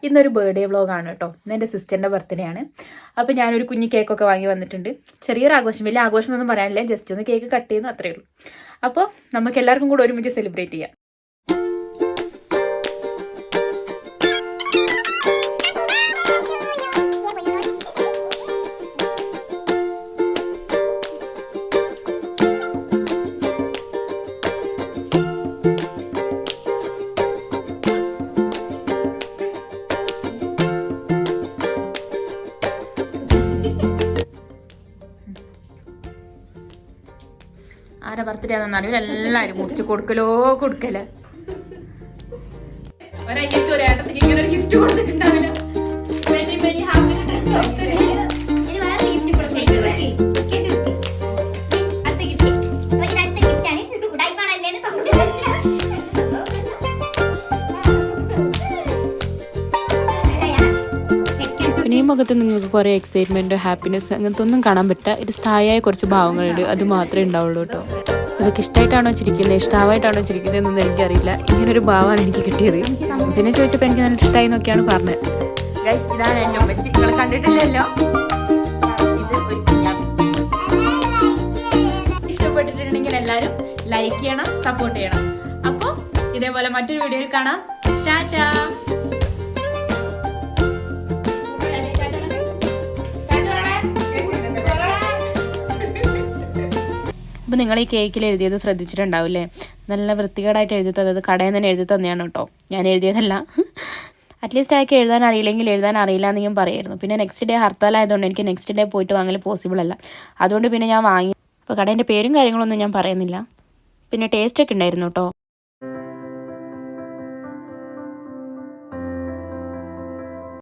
ഇന്നൊരു ബർത്ത്ഡേ വ്ളോഗാണ് കേട്ടോ. ഇന്ന് എൻ്റെ സിസ്റ്ററിൻ്റെ ബർത്ത്ഡേ ആണ്. അപ്പോൾ ഞാനൊരു കുഞ്ഞ് കേക്കൊക്കെ വാങ്ങി വന്നിട്ടുണ്ട്. ചെറിയൊരു ആഘോഷം, വലിയ ആഘോഷം ഒന്നും പറയാനില്ല, ജസ്റ്റ് ഒന്ന് കേക്ക് കട്ട് ചെയ്യുന്നു, അത്രയേ ഉള്ളൂ. അപ്പോൾ നമുക്ക് എല്ലാവർക്കും കൂടെ ഒരുമിച്ച് സെലിബ്രേറ്റ് ചെയ്യാം. ആരെ ബർത്ത്ഡേ ആണെന്ന് അറിയില്ല, എല്ലാവരും മുറിച്ച് കൊടുക്കല. ഒരയ്യച്ച് ഒരേട്ടത്തേക്ക് ഇങ്ങനെ ഒരു ഗിഫ്റ്റ് കൊടുത്തിട്ടുണ്ടാവില്ല. പിന്നെ ഈ മുഖത്ത് നിങ്ങൾക്ക് കുറേ എക്സൈറ്റ്മെൻറ്റ്, ഹാപ്പിനെസ് അങ്ങനത്തെ ഒന്നും കാണാൻ പറ്റില്ല. ഇത് സ്ഥായിയായ കുറച്ച് ഭാവങ്ങളുണ്ട്, അത് മാത്രമേ ഉണ്ടാവുള്ളൂ കേട്ടോ. അതൊക്കെ ഇഷ്ടമായിട്ടാണോ ചിരിക്കുന്നത്, ഇഷ്ടമായിട്ടാണോ ചിരിക്കുന്നത് എന്നൊന്നും എനിക്കറിയില്ല. ഇങ്ങനൊരു ഭാവമാണ് എനിക്ക് കിട്ടിയത്. പിന്നെ ചോദിച്ചപ്പോൾ എനിക്ക് നല്ല ഇഷ്ടമായി എന്നൊക്കെയാണ് പറഞ്ഞത്. ഇതാണ് എൻ്റെ ഉമ്മച്ചി, നിങ്ങൾ കണ്ടിട്ടില്ലല്ലോ. ഇത് ഒരു കുഞ്ഞാപ്പി. ഇഷ്ടപ്പെട്ടിട്ടുണ്ടെങ്കിൽ എല്ലാവരും ലൈക്ക് ചെയ്യണം, സപ്പോർട്ട് ചെയ്യണം. അപ്പോൾ ഇതേപോലെ മറ്റൊരു വീഡിയോയിൽ കാണാം. ടാറ്റാ. അപ്പോൾ നിങ്ങൾ ഈ കേക്കിൽ എഴുതിയത് ശ്രദ്ധിച്ചിട്ടുണ്ടാവില്ലേ? നല്ല വൃത്തികേടായിട്ട് എഴുതി തന്നത് കടയിൽ നിന്ന് തന്നെ എഴുതി തന്നെയാണ് കേട്ടോ, ഞാൻ എഴുതിയതല്ല. അറ്റ്ലീസ്റ്റ് അയാൾക്ക് എഴുതാൻ അറിയില്ലെങ്കിൽ എഴുതാൻ അറിയില്ല എന്ന് ഞാൻ പറയായിരുന്നു. പിന്നെ നെക്സ്റ്റ് ഡേ ഹർത്താലായതുകൊണ്ട് എനിക്ക് നെക്സ്റ്റ് ഡേ പോയിട്ട് വാങ്ങൽ പോസിബിൾ അല്ല. അതുകൊണ്ട് പിന്നെ ഞാൻ വാങ്ങി. അപ്പോൾ കടേൻ്റെ പേരും കാര്യങ്ങളൊന്നും ഞാൻ പറയുന്നില്ല. പിന്നെ ടേസ്റ്റൊക്കെ ഉണ്ടായിരുന്നു കേട്ടോ.